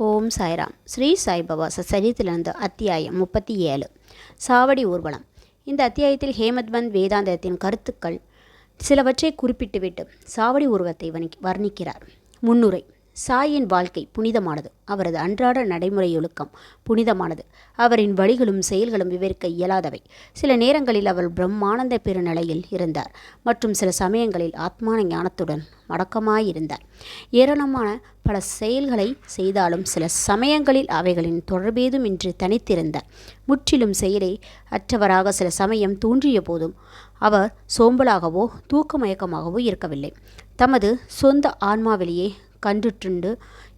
ஓம் சாய்ராம். ஸ்ரீ சாய்பாபா சரித்திலிருந்து அத்தியாயம் 37 சாவடி ஊர்வலம். இந்த அத்தியாயத்தில் ஹேமத்வந்த் வேதாந்தத்தின் கருத்துக்கள் சிலவற்றை குறிப்பிட்டுவிட்டு சாவடி ஊர்வலத்தை வர்ணிக்கிறார். முன்னுரை. சாயின் வாழ்க்கை புனிதமானது. அவரது அன்றாட நடைமுறையொழுக்கம் புனிதமானது. அவரின் வழிகளும் செயல்களும் விவரிக்க இயலாதவை. சில நேரங்களில் அவர் பிரம்மானந்த பெருநிலையில் இருந்தார் மற்றும் சில சமயங்களில் ஆத்மான ஞானத்துடன் மடக்கமாயிருந்தார். ஏராளமான பல செயல்களை செய்தாலும் சில சமயங்களில் அவைகளின் தொடர்பேதுமின்றி தனித்திருந்தார். முற்றிலும் செயலே அற்றவராக சில சமயம் தோன்றிய போதும் அவர் சோம்பலாகவோ தூக்க மயக்கமாகவோ இருக்கவில்லை. தமது சொந்த ஆன்மாவிலேயே கண்டுற்று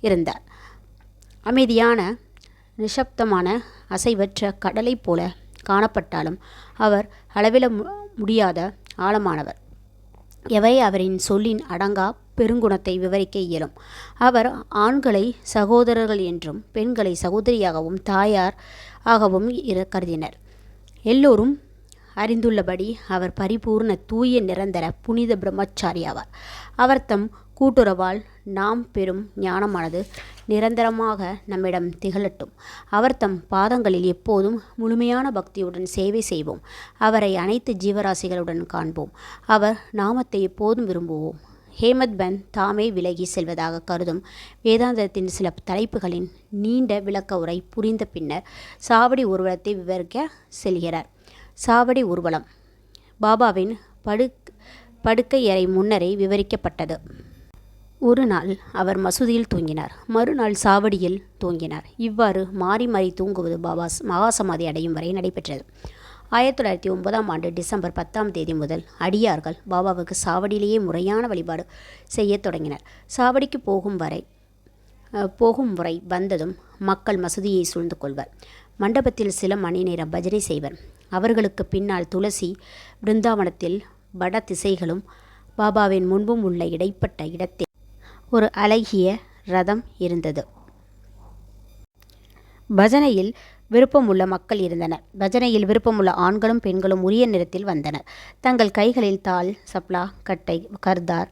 இருந்தார். அமைதியான நிசப்தமான அசைவற்ற கடலை போல காணப்பட்டாலும் அவர் அளவிட முடியாத ஆழமானவர். எவை அவரின் சொல்லின் அடங்கா பெருங்குணத்தை விவரிக்க இயலும். அவர் ஆண்களை சகோதரர்கள் என்றும் பெண்களை சகோதரியாகவும் தாயார் ஆகவும் கருதினர். எல்லோரும் அறிந்துள்ளபடி அவர் பரிபூர்ண தூய நிரந்தர புனித பிரம்மச்சாரி ஆவார். அவர் தம் கூட்டுறவால் நாம் பெறும் ஞானமானது நிரந்தரமாக நம்மிடம் திகழட்டும். அவர் தம் பாதங்களில் எப்போதும் முழுமையான பக்தியுடன் சேவை செய்வோம். அவரை அனைத்து ஜீவராசிகளுடன் காண்போம். அவர் நாமத்தை எப்போதும் விரும்புவோம். ஹேமத்வந்த் தாமே விலகி செல்வதாக கருதும் வேதாந்தத்தின் சில தலைப்புகளின் நீண்ட விளக்க உரை புரிந்த பின்னர் சாவடி ஊர்வலத்தை விவரிக்க செல்கிறார். சாவடி ஊர்வலம் பாபாவின் படுக்கையறை முன்னரே விவரிக்கப்பட்டது. ஒரு நாள் அவர் மசூதியில் தூங்கினார். மறுநாள் சாவடியில் தூங்கினார். இவ்வாறு மாறி மாறி தூங்குவது பாபா மகாசமாதி அடையும் வரை நடைபெற்றது. 1909 டிசம்பர் 10 முதல் அடியார்கள் பாபாவுக்கு சாவடியிலேயே முறையான வழிபாடு செய்ய தொடங்கினர். சாவடிக்கு போகும் முறை வந்ததும் மக்கள் மசூதியை சூழ்ந்து கொள்வர். மண்டபத்தில் சில மணி நேரம் பஜனை செய்வர். அவர்களுக்கு பின்னால் துளசி பிருந்தாவனத்தில் வட திசைகளும் பாபாவின் முன்பும் உள்ள இடைப்பட்ட இடத்தில் ஒரு அழகிய ரதம் இருந்தது. பஜனையில் விருப்பமுள்ள மக்கள் இருந்தனர். பஜனையில் விருப்பமுள்ள ஆண்களும் பெண்களும் உரிய நேரத்தில் வந்தனர். தங்கள் கைகளில் தாள், சப்லா, கட்டை, கர்தார்,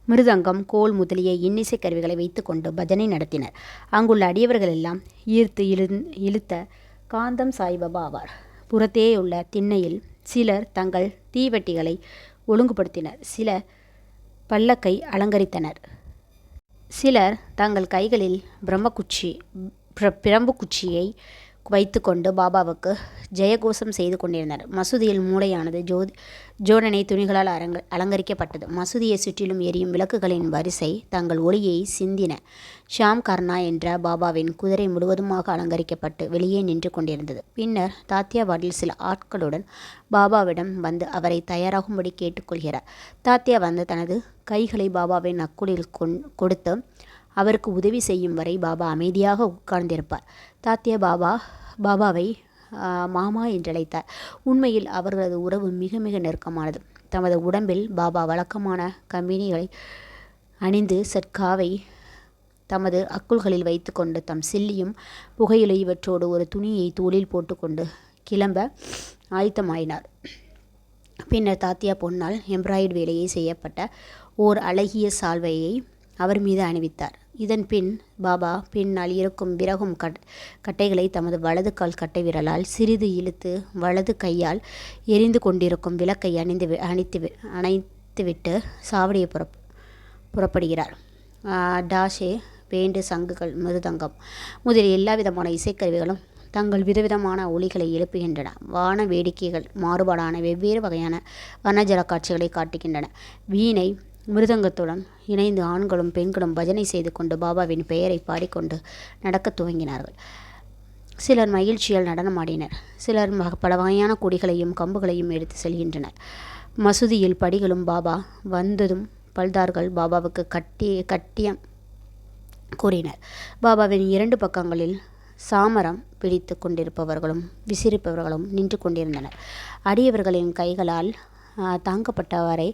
மிருதங்கம், கோல் முதலிய இன்னிசை கருவிகளை வைத்து கொண்டு பஜனை நடத்தினர். அங்குள்ள அடியவர்கள் எல்லாம் ஈர்த்து இழுத்த காந்தம் சாய்பாபா ஆவார். புறத்தேயுள்ள திண்ணையில் சிலர் தங்கள் தீவெட்டிகளை ஒழுங்குபடுத்தினர். சில பல்லக்கை அலங்கரித்தனர். சிலர் தங்கள் கைகளில் பிரம்பு குச்சியை வைத்து கொண்டு பாபாவுக்கு ஜெயகோஷம் செய்து கொண்டிருந்தனர். மசூதியில் மூளையானது ஜோடனை துணிகளால் அலங்கரிக்கப்பட்டது. மசூதியை சுற்றிலும் எரியும் விளக்குகளின் வரிசை தங்கள் ஒளியை சிந்தின. ஷாம் கர்னா என்ற பாபாவின் குதிரை முழுவதுமாக அலங்கரிக்கப்பட்டு வெளியே நின்று கொண்டிருந்தது. பின்னர் தாத்தியாவாடில் சில ஆட்களுடன் பாபாவிடம் வந்து அவரை தயாராகும்படி கேட்டுக்கொள்கிறார். தாத்தியா வந்து தனது கைகளை பாபாவின் நக்குலில் கொடுத்து அவருக்கு உதவி செய்யும் வரை பாபா அமைதியாக உட்கார்ந்திருப்பார். தாத்தியா பாபாவை மாமா என்றழைத்தார். உண்மையில் அவர்களது உறவு மிக மிக நெருக்கமானது. தமது உடம்பில் பாபா வழக்கமான கம்பினிகளை அணிந்து சட்காவை தமது அக்குள்களில் வைத்து கொண்டு தம் சில்லியும் புகையிலை இவற்றோடு ஒரு துணியை தோளில் போட்டுக்கொண்டு கிளம்ப ஆயத்தமாயினார். பின்னர் தாத்தியா பொன்னால் எம்ப்ராய்டு வேலையை செய்யப்பட்ட ஓர் அழகிய சால்வையை அவர் மீது அணிவித்தார். இதன் பின் பாபா பின்னால் இருக்கும் விறகும் கட்டைகளை தமது வலது கால் கட்டை விரலால் சிறிது இழுத்து வலது கையால் எரிந்து கொண்டிருக்கும் விளக்கை அணைத்துவிட்டு சாவடியை புறப்படுகிறார். டாஷே, பேண்டு, சங்குகள், மிருதங்கம் முதலிய எல்லா விதமான இசைக்கருவிகளும் தங்கள் விதவிதமான ஒலிகளை எழுப்புகின்றன. வான வேடிக்கைகள் மாறுபாடான வெவ்வேறு வகையான வர்ணஜல காட்சிகளை காட்டுகின்றன. வீணை மிருதங்கத்துடன் இணைந்து ஆண்களும் பெண்களும் பஜனை செய்து கொண்டு பாபாவின் பெயரை பாடிக்கொண்டு நடக்க துவங்கினார்கள். சிலர் மகிழ்ச்சியால் நடனமாடினர். சிலர் பல வகையான கொடிகளையும் கம்புகளையும் எடுத்து செல்கின்றனர். மசூதியில் படிகளும் பாபா வந்ததும் பல்தார்கள் பாபாவுக்கு கட்டியம் கூறினர். பாபாவின் 2 பக்கங்களில் சாமரம் பிடித்து கொண்டிருப்பவர்களும் விசிறிப்பவர்களும் நின்று கொண்டிருந்தனர். அடியவர்களின் கைகளால் தாங்கப்பட்டவரை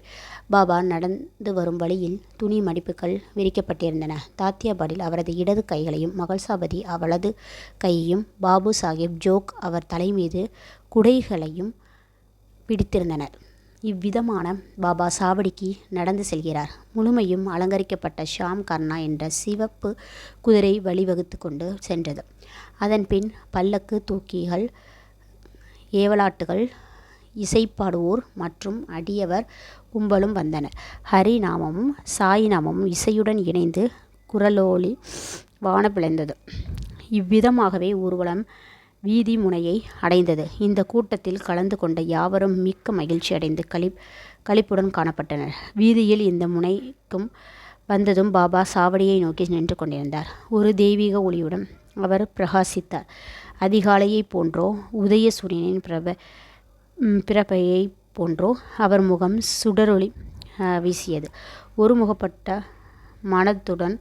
பாபா நடந்து வரும் வழியில் துணி மடிப்புகள் விரிக்கப்பட்டிருந்தன. தாத்தியாபாடில் அவரது இடது கைகளையும் மகள்சாபதி அவளது கையையும் பாபு சாஹிப் ஜோக் அவர் தலை மீது குடைகளையும் பிடித்திருந்தனர். இவ்விதமான பாபா சாவடிக்கு நடந்து செல்கிறார். முழுமையும் அலங்கரிக்கப்பட்ட ஷாம் கர்ணா என்ற சிவப்பு குதிரை வழிவகுத்து கொண்டு சென்றது. அதன்பின் பல்லக்கு, தூக்கிகள், ஏவலாட்டுகள், இசைப்பாடுவோர் மற்றும் அடியவர் கும்பலும் வந்தனர். ஹரி நாமமும் சாய் நாமமும் இசையுடன் இணைந்து குரலோலி வானப்பிளந்தது. இவ்விதமாகவே ஊர்வலம் வீதி முனையை அடைந்தது. இந்த கூட்டத்தில் கலந்து கொண்ட யாவரும் மிக்க மகிழ்ச்சி அடைந்து களிப்புடன் காணப்பட்டனர். வீதியில் இந்த முனைக்கும் வந்ததும் பாபா சாவடியை நோக்கி நின்று கொண்டிருந்தார். ஒரு தெய்வீக ஒளியுடன் அவர் பிரகாசித்தார். அதிகாலையைப் போன்றோ உதய சூரியனின் பிரபையைப் போன்றோ அவர் முகம் சுடரொளி வீசியது. ஒருமுகப்பட்ட மனத்துடன்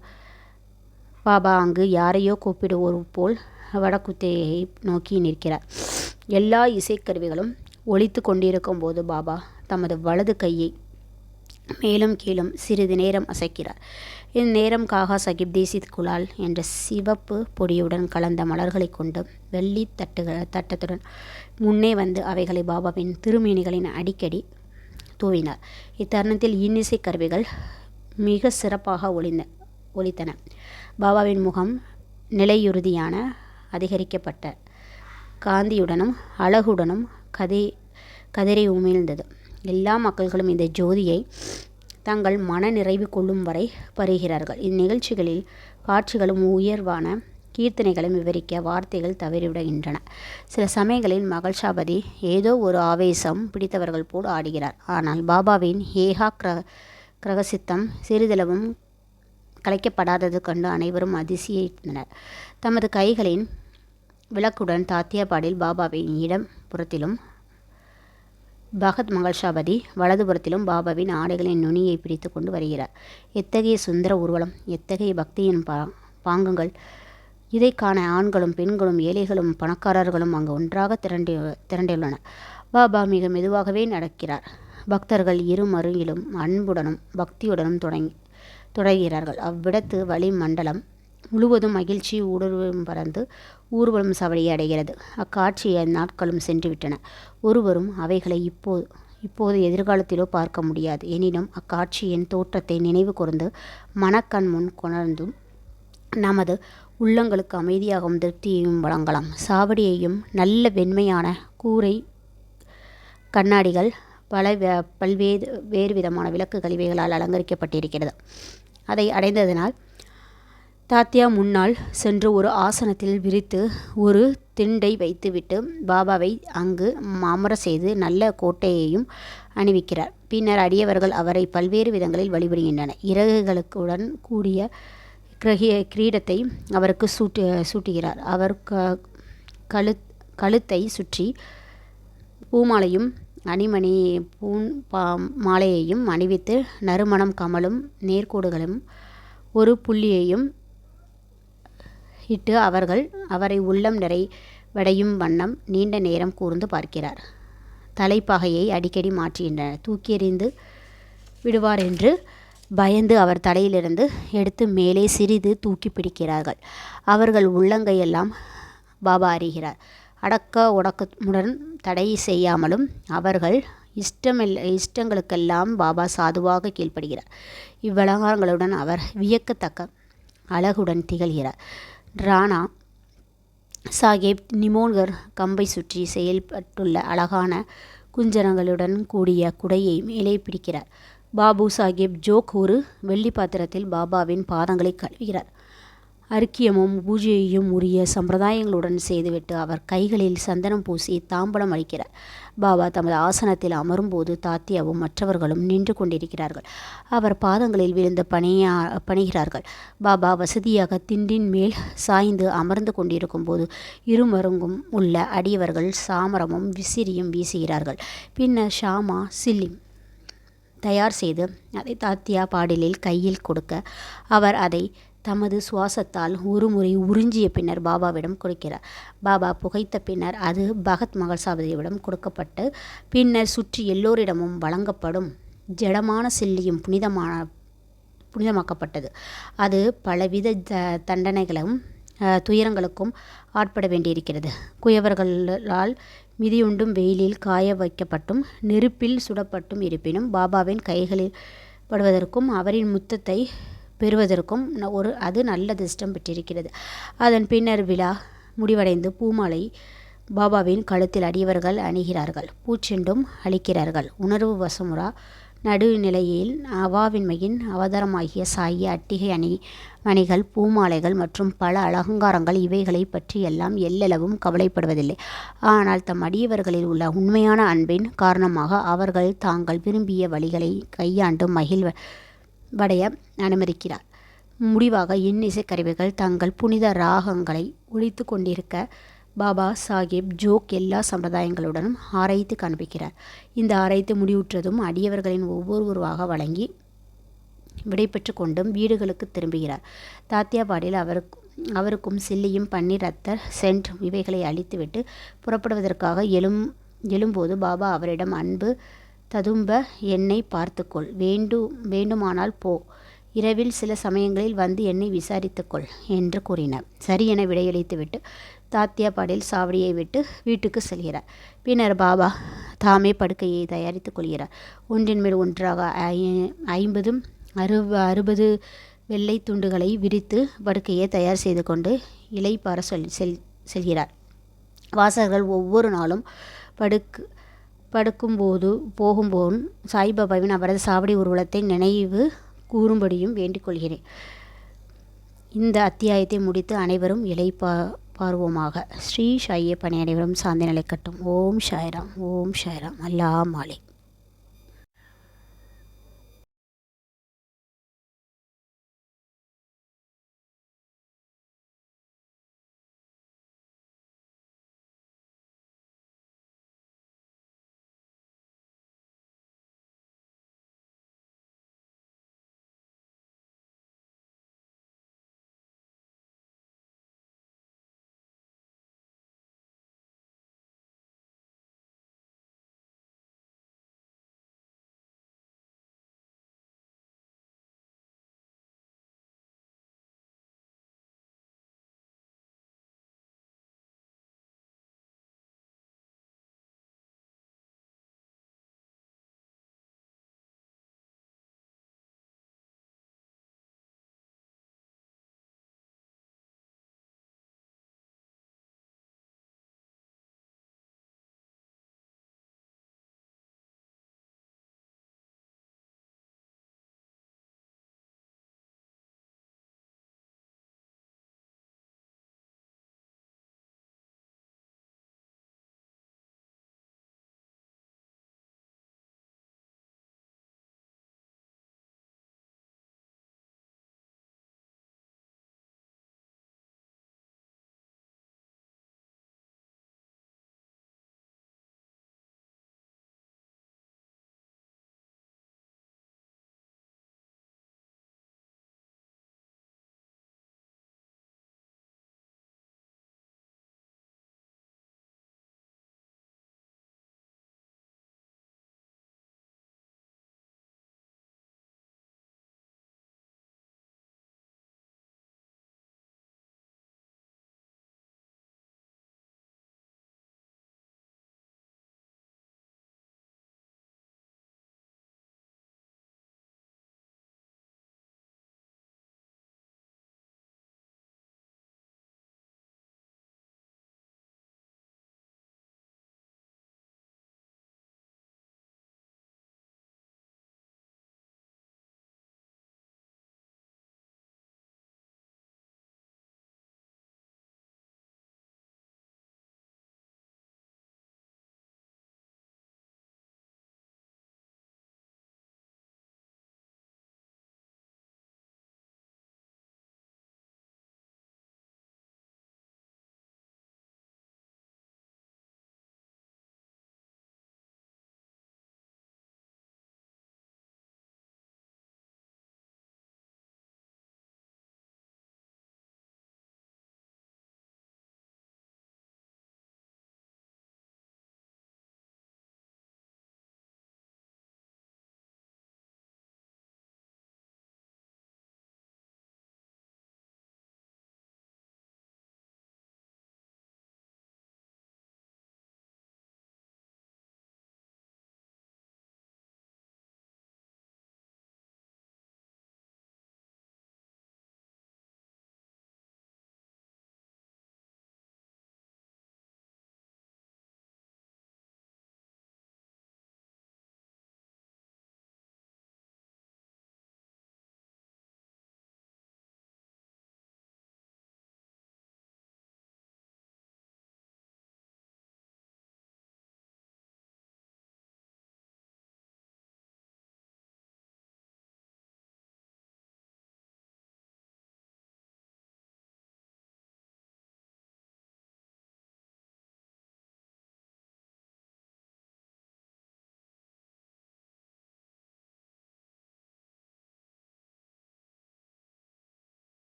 பாபா அங்கு யாரையோ கூப்பிடுவோர் போல் வடக்குத்தையை நோக்கி நிற்கிறார். எல்லா இசைக்கருவிகளும் ஒலித்து கொண்டிருக்கும் போது பாபா தமது வலது கையை மேலும் கீழும் சிறிது நேரம் அசைக்கிறார். இந்நேரம் காகா சாஹிப் தேசி குலால் என்ற சிவப்பு பொடியுடன் கலந்த மலர்களை கொண்டு வெள்ளி தட்டத்துடன் முன்னே வந்து அவைகளை பாபாவின் திருமேனிகளின் அடிக்கடி தூவினார். இத்தருணத்தில் இன்னிசை கருவிகள் மிக சிறப்பாக ஒலித்தன. பாபாவின் முகம் நிலையுறுதியான அதிகரிக்கப்பட்ட காந்தியுடனும் அழகுடனும் கதிரை உமிழ்ந்தது. எல்லா மக்கள்களும் இந்த ஜோதியை தங்கள் மன நிறைவு கொள்ளும் வரை பருகிறார்கள். இந்நிகழ்ச்சிகளில் காட்சிகளும் உயர்வான கீர்த்தனைகளும் விவரிக்க வார்த்தைகள் தவறிவிடுகின்றன. சில சமயங்களில் மகள்ஷாபதி ஏதோ ஒரு ஆவேசம் பிடித்தவர்கள் போல் ஆடுகிறார். ஆனால் பாபாவின் ஏகா கிரகசித்தம் சிறிதளவும் கலைக்கப்படாதது கண்டு அனைவரும் அதிசயித்தனர். தமது கைகளின் விளக்குடன் தாத்தியாபாடில் பாபாவின் இடம் புறத்திலும் பகத் மகள்ஷாபதி வலதுபுறத்திலும் பாபாவின் ஆடைகளின் நுனியை பிடித்து கொண்டு வருகிறார். எத்தகைய சுந்தர ஊர்வலம்! எத்தகைய பக்தியின் பாங்கங்கள்! இதை காண ஆண்களும் பெண்களும் ஏழைகளும் பணக்காரர்களும் அங்கு ஒன்றாக திரண்டுள்ளனர். பாபா மிக மெதுவாகவே நடக்கிறார். பக்தர்கள் இருமருங்கிலும் அன்புடனும் பக்தியுடனும் தொடர்கிறார்கள். அவ்விடத்து வழி மண்டலம் முழுவதும் மகிழ்ச்சி ஊடுருவம் பறந்து ஊர்வலம் சாவடியை அடைகிறது. அக்காட்சியை அந்நாட்களும் சென்றுவிட்டன. ஒருவரும் அவைகளை இப்போது எதிர்காலத்திலோ பார்க்க முடியாது. எனினும் அக்காட்சியின் தோற்றத்தை நினைவு கூர்ந்து மனக்கண் முன் கொணர்ந்தும் நமது உள்ளங்களுக்கு அமைதியாகவும் திருப்தியையும் வழங்கலாம். சாவடியையும் நல்ல வெண்மையான கூரை கண்ணாடிகள் வேறு விதமான விளக்கு கழிவைகளால் அலங்கரிக்கப்பட்டிருக்கிறது. அதை அடைந்ததனால் தாத்தியா முன்னால் சென்று ஒரு ஆசனத்தில் விரித்து ஒரு திண்டை வைத்துவிட்டு பாபாவை அங்கு அமர செய்து நல்ல கோட்டையையும் அணிவிக்கிறார். பின்னர் அடியவர்கள் அவரை பல்வேறு விதங்களில் வழிபடுகின்றனர். இறகுகளுடன் கூடிய கிரீடத்தை அவருக்கு சூட்டுகிறார். அவர் கழுத்தை சுற்றி பூமாலையும் அணிமணி மாலையையும் அணிவித்து நறுமணம் கமலும் நேர்கோடுகளும் ஒரு புள்ளியையும் இட்டு அவரை உள்ளம் நிறைவடையும் வண்ணம் நீண்ட நேரம் கூர்ந்து பார்க்கிறார். தலைப்பாகையை அடிக்கடி மாற்றுகின்றனர். தூக்கி எறிந்து விடுவார் என்று பயந்து அவர் தலையிலிருந்து எடுத்து மேலே சிறிது தூக்கி பிடிக்கிறார்கள். அவர்கள் உள்ளங்கையெல்லாம் பாபா அறிகிறார். அடக்க ஒடக்கமுடன் தடை செய்யாமலும் அவர்கள் இஷ்டங்களுக்கெல்லாம் பாபா சாதுவாக கீழ்ப்படுகிறார். இவ்வலங்காரங்களுடன் அவர் வியக்கத்தக்க அழகுடன் திகழ்கிறார். ராணா சாஹேப் நிமோன்கர் கம்பை சுற்றி செயல்பட்டுள்ள அழகான குஞ்சரங்களுடன் கூடிய குடையை மேலே பிடிக்கிறார். பாபு சாஹேப் ஜோக் ஒரு வெள்ளி பாத்திரத்தில் பாபாவின் பாதங்களை கழுவுகிறார். அர்க்கியமும் பூஜையையும் உரிய சம்பிரதாயங்களுடன் செய்துவிட்டு அவர் கைகளில் சந்தனம் பூசி தாம்பலம் அளிக்கிறார். பாபா தமது ஆசனத்தில் அமரும்போது தாத்தியாவும் மற்றவர்களும் நின்று கொண்டிருக்கிறார்கள். அவர் பாதங்களில் விழுந்து பணிகிறார்கள். பாபா வசதியாக திண்டின் மேல் சாய்ந்து அமர்ந்து கொண்டிருக்கும் போது இருமருங்கும் உள்ள அடியவர்கள் சாமரமும் விசிறியும் வீசுகிறார்கள். பின்னர் ஷாமா சில்லிம் தயார் செய்து அதை தாத்தியா பாடிலில் கையில் கொடுக்க அவர் அதை தமது சுவாசத்தால் ஒருமுறை உறிஞ்சிய பின்னர் பாபாவிடம் கொடுக்கிறார். பாபா புகைத்த பின்னர் அது பகத் மகள்ஷாபதியிடம் கொடுக்கப்பட்டு பின்னர் சுற்றி எல்லோரிடமும் வழங்கப்படும் ஜடமான சில்லியும் புனிதமாக்கப்பட்டது. அது பலவித தண்டனைகளும் துயரங்களுக்கும் ஆட்பட வேண்டியிருக்கிறது. குயவர்களால் மிதியுண்டும் வெயிலில் காய வைக்கப்பட்டும் நெருப்பில் சுடப்பட்டும் இருப்பினும் பாபாவின் கைகளில் படுவதற்கும் அவரின் முத்தத்தை பெறுவதற்கும் அது நல்ல அதிர்ஷ்டம் பெற்றிருக்கிறது. அதன் பின்னர் விழா முடிவடைந்து பூமாலை பாபாவின் கழுத்தில் அடியவர்கள் அணிகிறார்கள், பூச்செண்டும் அளிக்கிறார்கள். உணர்வு வசமுறா நடுநிலையில் அவாவின்மையின் அவதாரமாகிய சாயி அட்டிகை மணிகள், பூமாலைகள் மற்றும் பல அலங்காரங்கள் இவைகளை பற்றியெல்லாம் எல்லளவும் கவலைப்படுவதில்லை. ஆனால் தம் அடியவர்களில் உள்ள உண்மையான அன்பின் காரணமாக அவர்கள் தாங்கள் விரும்பிய வழிகளை கையாண்டு மகிழ்வடைய அனுமதிக்கிறார். முடிவாக இன்னிசை கருவிகள் தங்கள் புனித ராகங்களை ஒலித்து கொண்டிருக்க பாபா சாஹிப் ஜோக் எல்லா சம்பிரதாயங்களுடனும் ஆராய்த்து காண்பிக்கிறார். இந்த ஆராய்த்து முடிவுற்றதும் அடியவர்களின் ஒவ்வொருவராக வழங்கி விடைபெற்று கொண்டும் வீடுகளுக்கு திரும்புகிறார். தாத்தியாபாடில் அவருக்கும் சில்லியும் பன்னீர் அத்தர் சென்ட் இவைகளை அளித்துவிட்டு புறப்படுவதற்காக எழும்போது பாபா அவரிடம், அன்பு ததும்ப என்னை பார்த்துக்கொள், வேண்டுமானால் போ, இரவில் சில சமயங்களில் வந்து என்னை விசாரித்துக்கொள் என்று கூறினார். சரி என விடையளித்துவிட்டு தாத்தியாபாடில் சாவடியை விட்டு வீட்டுக்கு செல்கிறார். பின்னர் பாபா தாமே படுக்கையை தயாரித்துக் கொள்கிறார். ஒன்றின் மேல் ஒன்றாக 60 வெள்ளை துண்டுகளை விரித்து படுக்கையை தயார் செய்து கொண்டு இளைப்பாற செல்கிறார். வாசகர்கள் ஒவ்வொரு நாளும் போகும்போது சாய்பாபாவின் அவரது சாவடி ஊர்வலத்தை நினைவு கூறும்படியும் வேண்டிக் கொள்கிறேன். இந்த அத்தியாயத்தை முடித்து அனைவரும் இளைப்பாறுவோமாக. ஸ்ரீ சாய்யப்பனை அனைவரும் சாந்தி நிலைக்கட்டும். ஓம் சாய்ராம், ஓம் சாய்ராம். அல்லா மாலிக்.